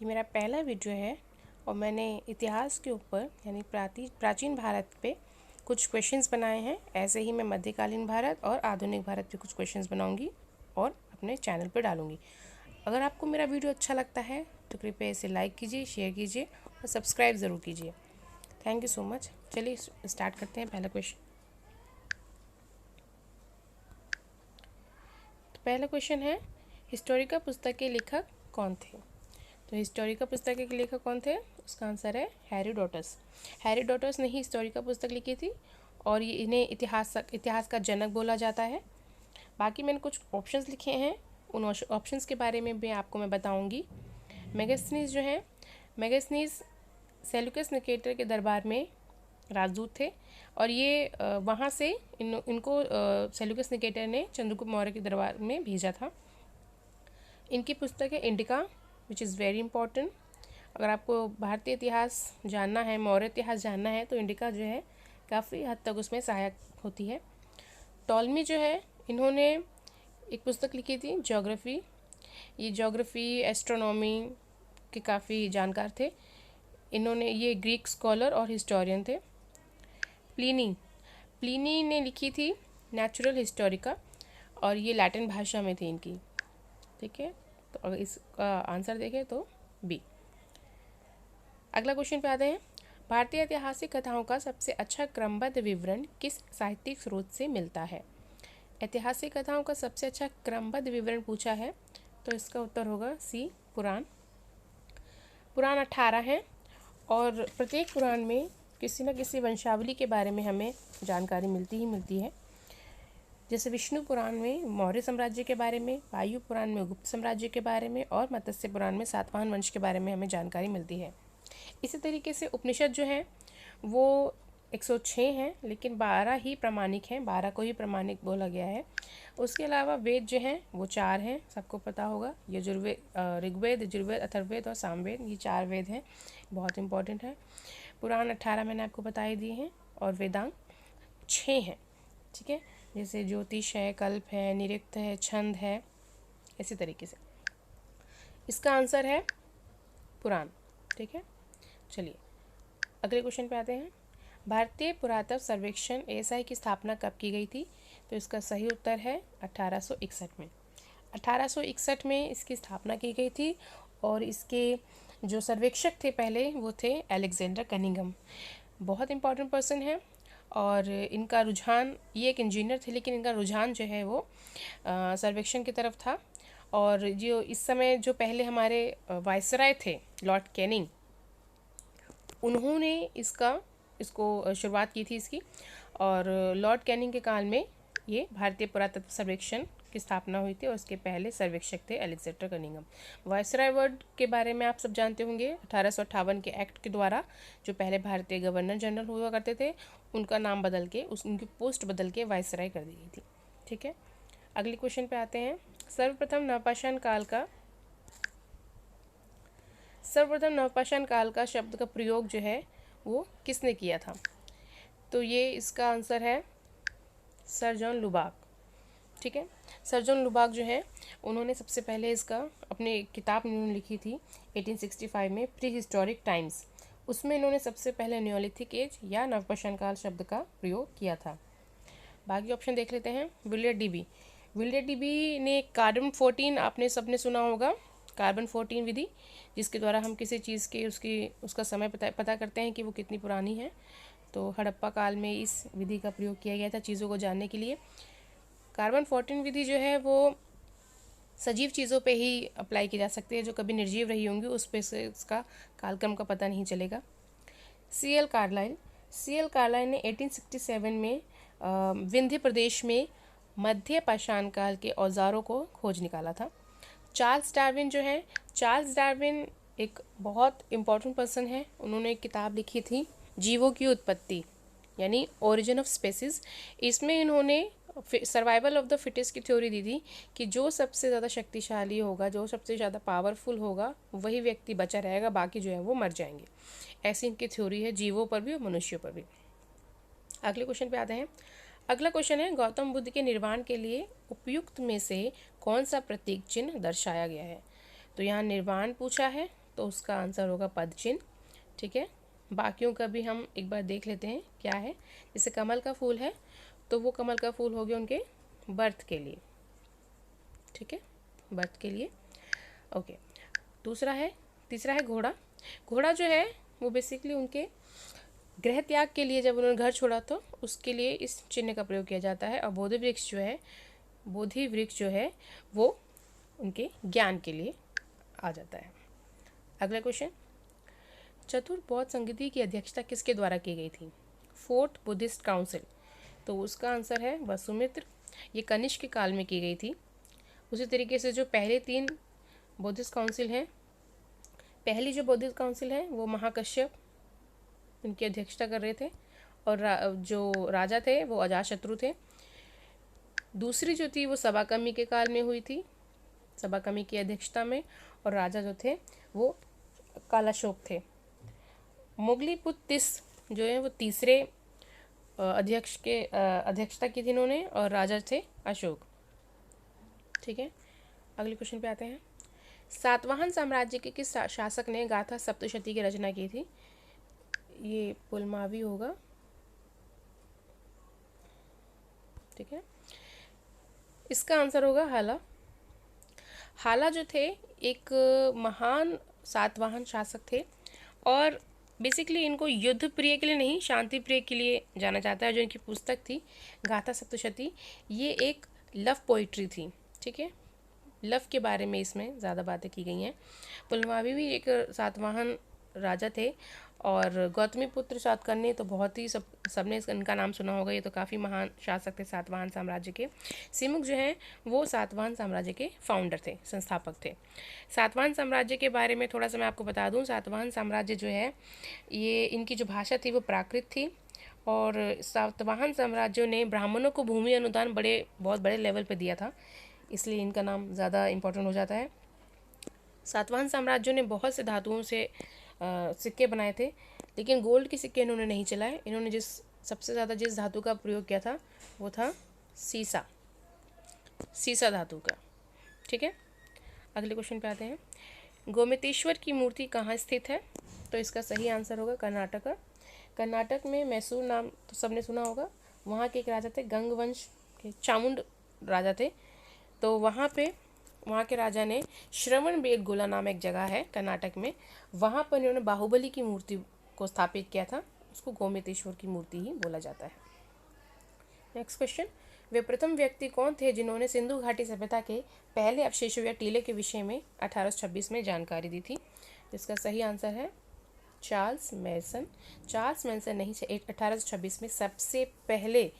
ये मेरा पहला वीडियो है और मैंने इतिहास के ऊपर यानी प्राचीन भारत पे कुछ क्वेश्चंस बनाए हैं। ऐसे ही मैं मध्यकालीन भारत और आधुनिक भारत पे कुछ क्वेश्चंस बनाऊंगी और अपने चैनल पे डालूंगी। अगर आपको मेरा वीडियो अच्छा लगता है तो कृपया इसे लाइक कीजिए, शेयर कीजिए और सब्सक्राइब ज़रूर कीजिए। Thank you so much. चलिए स्टार्ट करते हैं पहला क्वेश्चन। तो पहला क्वेश्चन है, हिस्टोरिका पुस्तक के लेखक कौन थे? तो हिस्टोरिका पुस्तक के लेखक कौन थे? उसका आंसर है हेरोडोटस। हेरोडोटस ने ही हिस्टोरिका पुस्तक लिखी थी और ये इन्हें इतिहास का जनक बोला जाता है। बाकी मैंने कुछ ऑप्शंस लिखे हैं, उन ऑप्शंस के बारे में भी आपको मैं बताऊंगी। मेगास्थनीज जो है, मेगास्थनीज सेल्यूकस निकेटर के दरबार में राजदूत थे और ये वहाँ से इनको सेल्यूकस निकेटर ने चंद्रगुप्त मौर्य के दरबार में भेजा था। इनकी पुस्तक है indica which is very important. अगर आपको भारतीय इतिहास जानना है, मौर्य इतिहास जानना है तो इंडिका जो है काफ़ी हद तक उसमें सहायक होती है। टॉलमी जो है, इन्होंने एक पुस्तक लिखी थी ज्योग्राफी। ये ज्योग्राफी एस्ट्रोनॉमी के काफ़ी जानकार थे। ये ग्रीक स्कॉलर और हिस्टोरियन थे। प्लिनी ने लिखी थी नेचुरल हिस्टोरिका और ये लैटिन भाषा में थी इनकी। ठीक है, तो अगर इसका आंसर देखें तो बी। अगला क्वेश्चन पे आते हैं, भारतीय ऐतिहासिक कथाओं का सबसे अच्छा क्रमबद्ध विवरण किस साहित्यिक स्रोत से मिलता है? ऐतिहासिक कथाओं का सबसे अच्छा क्रमबद्ध विवरण पूछा है तो इसका उत्तर होगा सी, पुराण। पुराण 18 हैं और प्रत्येक पुराण में किसी न किसी वंशावली के बारे में हमें जानकारी मिलती ही मिलती है। जैसे विष्णु पुराण में मौर्य साम्राज्य के बारे में, वायु पुराण में गुप्त साम्राज्य के बारे में और मत्स्य पुराण में सातवाहन वंश के बारे में हमें जानकारी मिलती है। इसी तरीके से उपनिषद जो है वो 106 हैं, लेकिन 12 ही प्रमाणिक हैं, 12 को ही प्रमाणिक बोला गया है। उसके अलावा वेद जो हैं वो 4 हैं, सबको पता होगा। ऋग्वेद, यजुर्वेद, अथर्ववेद और सामवेद, ये 4 वेद हैं, बहुत इंपॉर्टेंट है। पुराण 18 मैंने आपको बता ही दिए हैं और वेदांग 6 हैं। ठीक है, जैसे ज्योतिष है, कल्प है, निरुक्त है, छंद है, इसी तरीके से इसका आंसर है पुराण। ठीक है, चलिए अगले क्वेश्चन पे आते हैं। भारतीय पुरातत्व सर्वेक्षण ASI की स्थापना कब की गई थी? तो इसका सही उत्तर है 1861 में। 1861 में इसकी स्थापना की गई थी और इसके जो सर्वेक्षक थे पहले वो थे अलेक्जेंडर कनिंघम। बहुत इंपॉर्टेंट पर्सन है और इनका रुझान, ये एक इंजीनियर थे लेकिन इनका रुझान जो है वो सर्वेक्षण की तरफ था। और जो इस समय जो पहले हमारे वायसराय थे लॉर्ड कैनिंग, उन्होंने इसको शुरुआत की थी इसकी। और लॉर्ड कैनिंग के काल में ये भारतीय पुरातत्व सर्वेक्षण की स्थापना हुई थी और उसके पहले सर्वेक्षक थे अलेक्जेंडर कनिंघम। वायसराय वर्ड के बारे में आप सब जानते होंगे। 1858 के एक्ट के द्वारा जो पहले भारतीय गवर्नर जनरल हुआ करते थे उनका नाम बदल के उनकी पोस्ट बदल के वायसराय कर दी गई थी। ठीक है, अगले क्वेश्चन पे आते हैं। सर्वप्रथम नवपाषाण काल का शब्द का प्रयोग जो है वो किसने किया था? तो ये इसका आंसर है सर जॉन लुबाक। ठीक है, सर जॉन लुबाक जो है उन्होंने सबसे पहले इसका अपनी किताब इन्होंने लिखी थी 1865 में, प्री हिस्टोरिक टाइम्स। उसमें इन्होंने सबसे पहले नियोलिथिक एज या नवपाषाण काल शब्द का प्रयोग किया था। बाकी ऑप्शन देख लेते हैं। विलियम डीबी ने कार्बन 14, आपने सबने सुना होगा कार्बन 14 विधि, जिसके द्वारा हम किसी चीज़ के उसका समय पता करते हैं कि वो कितनी पुरानी है। तो हड़प्पा काल में इस विधि का प्रयोग किया गया था चीज़ों को जानने के लिए। कार्बन 14 विधि जो है वो सजीव चीज़ों पे ही अप्लाई की जा सकती है, जो कभी निर्जीव रही होंगी उस पे से उसका कालक्रम का पता नहीं चलेगा। CL कार्लाइल ने 1867 में विंध्य प्रदेश में मध्य पाषाण काल के औजारों को खोज निकाला था। चार्ल्स डार्विन एक बहुत इम्पॉर्टेंट पर्सन है। उन्होंने एक किताब लिखी थी जीवों की उत्पत्ति यानी ओरिजिन ऑफ स्पेसीज। इसमें इन्होंने सर्वाइवल ऑफ द फिटेस्ट की थ्योरी दी थी कि जो सबसे ज़्यादा शक्तिशाली होगा, जो सबसे ज़्यादा पावरफुल होगा, वही व्यक्ति बचा रहेगा, बाकी जो है वो मर जाएंगे। ऐसी इनकी थ्योरी है जीवों पर भी और मनुष्यों पर भी। अगले क्वेश्चन पे आते हैं। अगला क्वेश्चन है, गौतम बुद्ध के निर्वाण के लिए उपयुक्त में से कौन सा प्रतीक चिन्ह दर्शाया गया है? तो यहाँ निर्वाण पूछा है, तो उसका आंसर होगा पदचिन्ह। ठीक है, बाकियों का भी हम एक बार देख लेते हैं क्या है। जैसे कमल का फूल है तो वो कमल का फूल हो गया उनके बर्थ के लिए। ठीक है, बर्थ के लिए। ओके, तीसरा है घोड़ा। घोड़ा जो है वो बेसिकली उनके गृह त्याग के लिए, जब उन्होंने घर छोड़ा तो उसके लिए इस चिन्ह का प्रयोग किया जाता है। और बोधि वृक्ष जो है वो उनके ज्ञान के लिए आ जाता है। अगला क्वेश्चन, चतुर बौद्ध संगति की अध्यक्षता किसके द्वारा की गई थी? Fourth Buddhist council. तो उसका आंसर है वसुमित्र। ये कनिष्क के काल में की गई थी। उसी तरीके से जो पहले 3 बुद्धिस्ट काउंसिल हैं, पहली जो बुद्धिस्ट काउंसिल है वो महाकश्यप उनकी अध्यक्षता कर रहे थे, और जो राजा थे वो अजातशत्रु थे। दूसरी जो थी वो सभाकर्मी के काल में हुई थी, सभाकर्मी की अध्यक्षता में, और राजा जो थे वो कालाशोक थे। मुगली पुत्तिस जो है वो तीसरे अध्यक्षता की थी इन्होंने, और राजा थे अशोक। ठीक है, अगले क्वेश्चन पे आते हैं। सातवाहन साम्राज्य के किस शासक ने गाथा सप्तशती की रचना की थी? ये पुलमावी होगा। ठीक है, इसका आंसर होगा हाला। हाला जो थे एक महान सातवाहन शासक थे, और बेसिकली इनको युद्ध प्रिय के लिए नहीं, शांति प्रिय के लिए जाना जाता है। जो इनकी पुस्तक थी गाथा सप्तशती, ये एक लव पोइट्री थी। ठीक है, लव के बारे में इसमें ज़्यादा बातें की गई हैं। पुलमावी भी एक सातवाहन राजा थे, और गौतमी पुत्र सातकर्णी तो बहुत ही सबने इनका नाम सुना होगा। ये तो काफ़ी महान शासक थे सातवाहन साम्राज्य के। सिमुक जो हैं वो सातवाहन साम्राज्य के फाउंडर थे, संस्थापक थे। सातवाहन साम्राज्य के बारे में थोड़ा सा मैं आपको बता दूं। सातवाहन साम्राज्य जो है ये, इनकी जो भाषा थी वो प्राकृत थी, और सातवाहन साम्राज्यों ने ब्राह्मणों को भूमि अनुदान बहुत बड़े लेवल पर दिया था, इसलिए इनका नाम ज़्यादा इम्पोर्टेंट हो जाता है। सातवाहन साम्राज्यों ने बहुत से धातुओं से सिक्के बनाए थे, लेकिन गोल्ड के सिक्के इन्होंने नहीं चलाए। इन्होंने सबसे ज़्यादा जिस धातु का प्रयोग किया था वो था सीसा धातु का। ठीक है, अगले क्वेश्चन पे आते हैं। गोमतेश्वर की मूर्ति कहाँ स्थित है? तो इसका सही आंसर होगा कर्नाटक। कर्नाटक में मैसूर नाम तो सबने सुना होगा। वहाँ के एक राजा थे, गंग वंश के चामुंड राजा थे। तो वहाँ के राजा ने श्रवण बेलगोला नाम एक जगह है कर्नाटक में, वहाँ पर इन्होंने बाहुबली की मूर्ति को स्थापित किया था। उसको गोमतेश्वर की मूर्ति ही बोला जाता है। नेक्स्ट क्वेश्चन, वे प्रथम व्यक्ति कौन थे जिन्होंने सिंधु घाटी सभ्यता के पहले अवशेषों या टीले के विषय में 1826 में जानकारी दी थी? इसका सही आंसर है चार्ल्स मैसन। चार्ल्स मैसन ने 1826 में सबसे पहले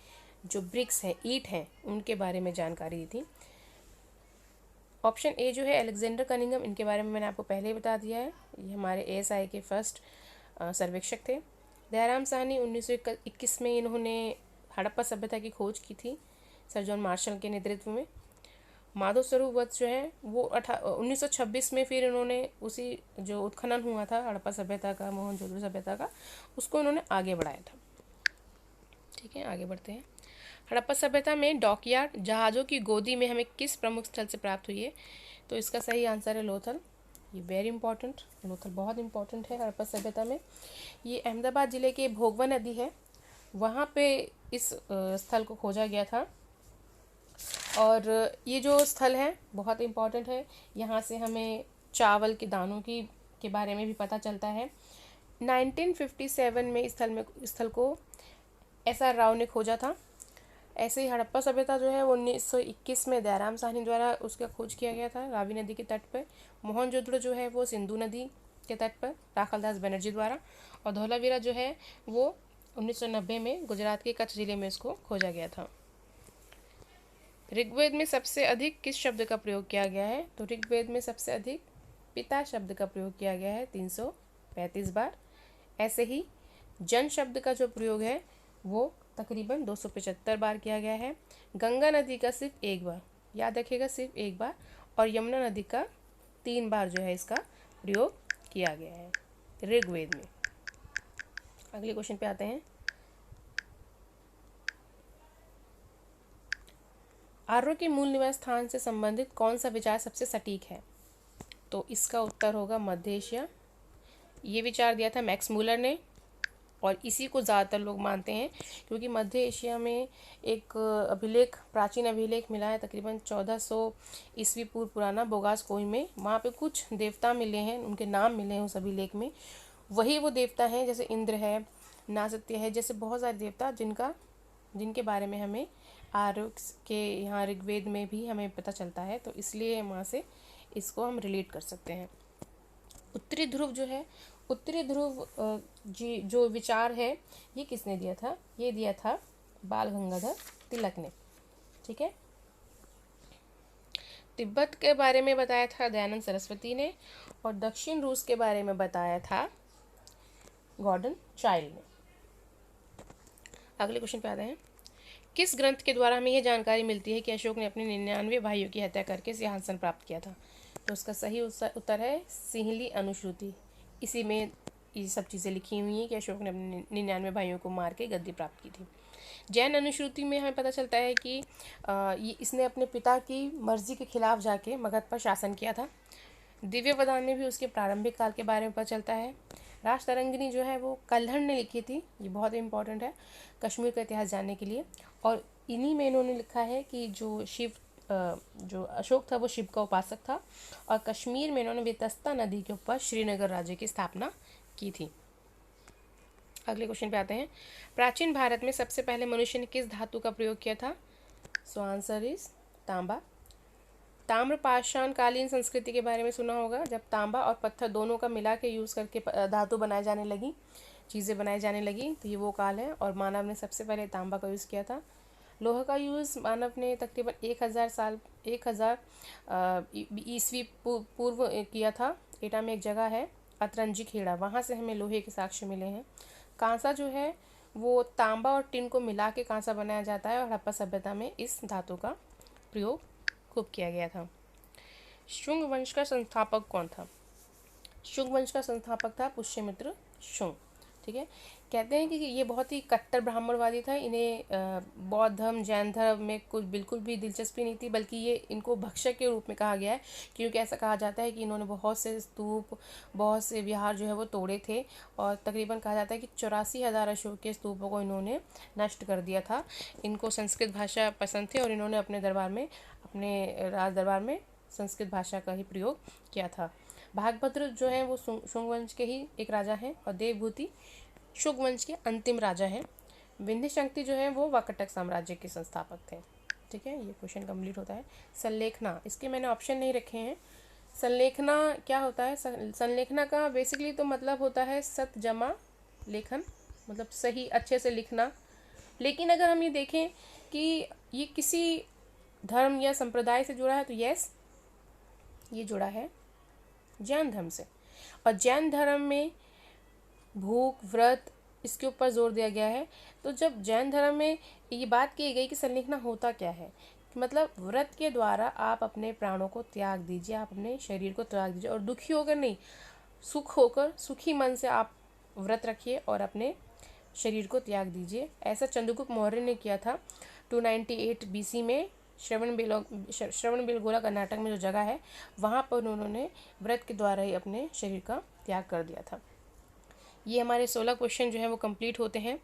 जो ब्रिक्स हैं, ईंट हैं, उनके बारे में जानकारी दी थी। ऑप्शन ए जो है अलेक्जेंडर कनिंघम, इनके बारे में मैंने आपको पहले ही बता दिया है। ये हमारे एएसआई के फर्स्ट सर्वेक्षक थे। दयाराम साहनी 1921 में इन्होंने हड़प्पा सभ्यता की खोज की थी सर जॉन मार्शल के नेतृत्व में। माधव स्वरूप वत्स जो है वो 1926 में फिर इन्होंने उसी जो उत्खनन हुआ था हड़प्पा सभ्यता का, मोहनजोदड़ो सभ्यता का, उसको इन्होंने आगे बढ़ाया था। ठीक है, आगे बढ़ते हैं। हड़प्पा सभ्यता में डॉकयार्ड, जहाज़ों की गोदी में हमें किस प्रमुख स्थल से प्राप्त हुई है? तो इसका सही आंसर है लोथल। ये वेरी इंपॉर्टेंट, लोथल बहुत इंपॉर्टेंट है हड़प्पा सभ्यता में। ये अहमदाबाद ज़िले के भोगवा नदी है, वहाँ पे इस स्थल को खोजा गया था। और ये जो स्थल है बहुत इम्पॉर्टेंट है। यहाँ से हमें चावल के दानों के बारे में भी पता चलता है। 1957 में इस स्थल को SR राव ने खोजा था। ऐसे ही हड़प्पा सभ्यता जो है वो 1921 में दयाराम साहनी द्वारा उसका खोज किया गया था रावी नदी के तट पर। मोहनजोदड़ो जो है वो सिंधु नदी के तट पर राखलदास बनर्जी द्वारा, और धौलावीरा जो है वो 1990 में गुजरात के कच्छ जिले में इसको खोजा गया था। ऋग्वेद में सबसे अधिक किस शब्द का प्रयोग किया गया है? तो ऋग्वेद में सबसे अधिक पिता शब्द का प्रयोग किया गया है 335 बार। ऐसे ही जन शब्द का जो प्रयोग है वो तकरीबन 275 बार किया गया है। गंगा नदी का सिर्फ एक बार, याद रखिएगा, सिर्फ एक बार, और यमुना नदी का 3 बार जो है इसका प्रयोग किया गया है ऋग्वेद में। अगले क्वेश्चन पे आते हैं। आर्यों के मूल निवास स्थान से संबंधित कौन सा विचार सबसे सटीक है? तो इसका उत्तर होगा मध्य एशिया। ये विचार दिया था मैक्स मूलर ने, और इसी को ज़्यादातर लोग मानते हैं, क्योंकि मध्य एशिया में एक अभिलेख, प्राचीन अभिलेख मिला है तकरीबन 1400 ईस्वी पूर्व पुराना, बोगास कोई में। वहाँ पे कुछ देवता मिले हैं, उनके नाम मिले हैं उस अभिलेख में। वही वो देवता हैं, जैसे इंद्र है, नासत्य है, जैसे बहुत सारे देवता जिनके बारे में हमें आर्यों के यहाँ ऋग्वेद में भी हमें पता चलता है। तो इसलिए वहाँ से इसको हम रिलेट कर सकते हैं। उत्तरी ध्रुव जो है, उत्तरी ध्रुव जी जो विचार है, ये किसने दिया था? ये दिया था बाल गंगाधर तिलक ने। ठीक है। तिब्बत के बारे में बताया था दयानंद सरस्वती ने, और दक्षिण रूस के बारे में बताया था गॉर्डन चाइल्ड ने। अगले क्वेश्चन पे आते हैं। किस ग्रंथ के द्वारा हमें यह जानकारी मिलती है कि अशोक ने अपने 99 भाइयों की हत्या करके सिंहासन प्राप्त किया था? तो उसका सही उत्तर है सिंहली अनुश्रुति। इसी में ये सब चीज़ें लिखी हुई हैं कि अशोक ने अपने 99 भाइयों को मार के गद्दी प्राप्त की थी। जैन अनुश्रुति में हमें पता चलता है कि ये इसने अपने पिता की मर्जी के खिलाफ जाके मगध पर शासन किया था। दिव्य वदान में भी उसके प्रारंभिक काल के बारे में पता चलता है। राजतरंगिणी जो है वो कल्हड़ ने लिखी थी, ये बहुत इंपॉर्टेंट है कश्मीर का इतिहास जानने के लिए। और इन्हीं में इन्होंने लिखा है कि जो अशोक था वो शिव का उपासक था, और कश्मीर में इन्होंने वितस्ता नदी के ऊपर श्रीनगर राज्य की स्थापना की थी। अगले क्वेश्चन पे आते हैं। प्राचीन भारत में सबसे पहले मनुष्य ने किस धातु का प्रयोग किया था? सो आंसर इज तांबा। ताम्रपाषाण कालीन संस्कृति के बारे में सुना होगा, जब तांबा और पत्थर दोनों का मिला के यूज़ करके धातु बनाए जाने लगी, चीज़ें बनाई जाने लगी, तो ये वो काल है। और मानव ने सबसे पहले तांबा का यूज़ किया था। लोह का यूज़ मानव ने तकरीबन 1000 ईस्वी पूर्व किया था। एटा में एक जगह है अतरंजी खेड़ा, वहाँ से हमें लोहे के साक्ष्य मिले हैं। कांसा जो है वो तांबा और टिन को मिला के कांसा बनाया जाता है, और हड़प्पा सभ्यता में इस धातु का प्रयोग खूब किया गया था। शुंग वंश का संस्थापक कौन था? शुंग वंश का संस्थापक था पुष्यमित्र शुंग। ठीक है। कहते हैं कि ये बहुत ही कट्टर ब्राह्मणवादी था। इन्हें बौद्ध धर्म, जैन धर्म में कुछ बिल्कुल भी दिलचस्पी नहीं थी, बल्कि ये इनको भक्षक के रूप में कहा गया है, क्योंकि ऐसा कहा जाता है कि इन्होंने बहुत से स्तूप, बहुत से विहार जो है वो तोड़े थे, और तकरीबन कहा जाता है कि 84,000 अशोक के स्तूपों को इन्होंने नष्ट कर दिया था। इनको संस्कृत भाषा पसंद थी, और इन्होंने अपने राज दरबार में संस्कृत भाषा का ही प्रयोग किया था। भागभद्र जो है वो शुंग वंश के ही एक राजा हैं, और देवभूति शुंग वंश के अंतिम राजा हैं। विंध्यशक्ति जो है वो वाकटक साम्राज्य के संस्थापक थे। ठीक है, ये क्वेश्चन कंप्लीट होता है। संलेखना, इसके मैंने ऑप्शन नहीं रखे हैं। संलेखना क्या होता है? संलेखना का बेसिकली तो मतलब होता है सत जमा लेखन, मतलब सही अच्छे से लिखना। लेकिन अगर हम ये देखें कि ये किसी धर्म या संप्रदाय से जुड़ा है, तो यस, ये जुड़ा है जैन धर्म से। और जैन धर्म में भूख, व्रत, इसके ऊपर जोर दिया गया है। तो जब जैन धर्म में ये बात की गई कि संलेखना होता क्या है, मतलब व्रत के द्वारा आप अपने प्राणों को त्याग दीजिए, आप अपने शरीर को त्याग दीजिए, और दुखी होकर नहीं, सुखी मन से आप व्रत रखिए और अपने शरीर को त्याग दीजिए। ऐसा चंद्रगुप्त मौर्य ने किया था 298 BC में। श्रवणबेलगोला कर्नाटक में जो जगह है, वहाँ पर उन्होंने व्रत के द्वारा ही अपने शरीर का त्याग कर दिया था। ये हमारे 16 क्वेश्चन जो हैं वो कंप्लीट होते हैं।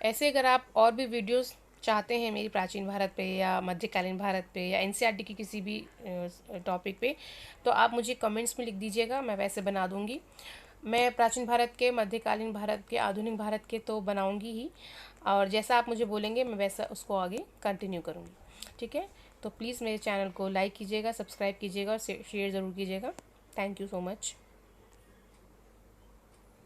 ऐसे अगर आप और भी वीडियोस चाहते हैं मेरी प्राचीन भारत पे, या मध्यकालीन भारत पे, या NCERT की किसी भी टॉपिक पे, तो आप मुझे कमेंट्स में लिख दीजिएगा, मैं वैसे बना दूँगी। मैं प्राचीन भारत के, मध्यकालीन भारत के, आधुनिक भारत के तो बनाऊँगी ही, और जैसा आप मुझे बोलेंगे मैं वैसा उसको आगे कंटिन्यू करूँगी। ठीक है, तो प्लीज़ मेरे चैनल को लाइक कीजिएगा, सब्सक्राइब कीजिएगा और शेयर ज़रूर कीजिएगा। Thank you so much.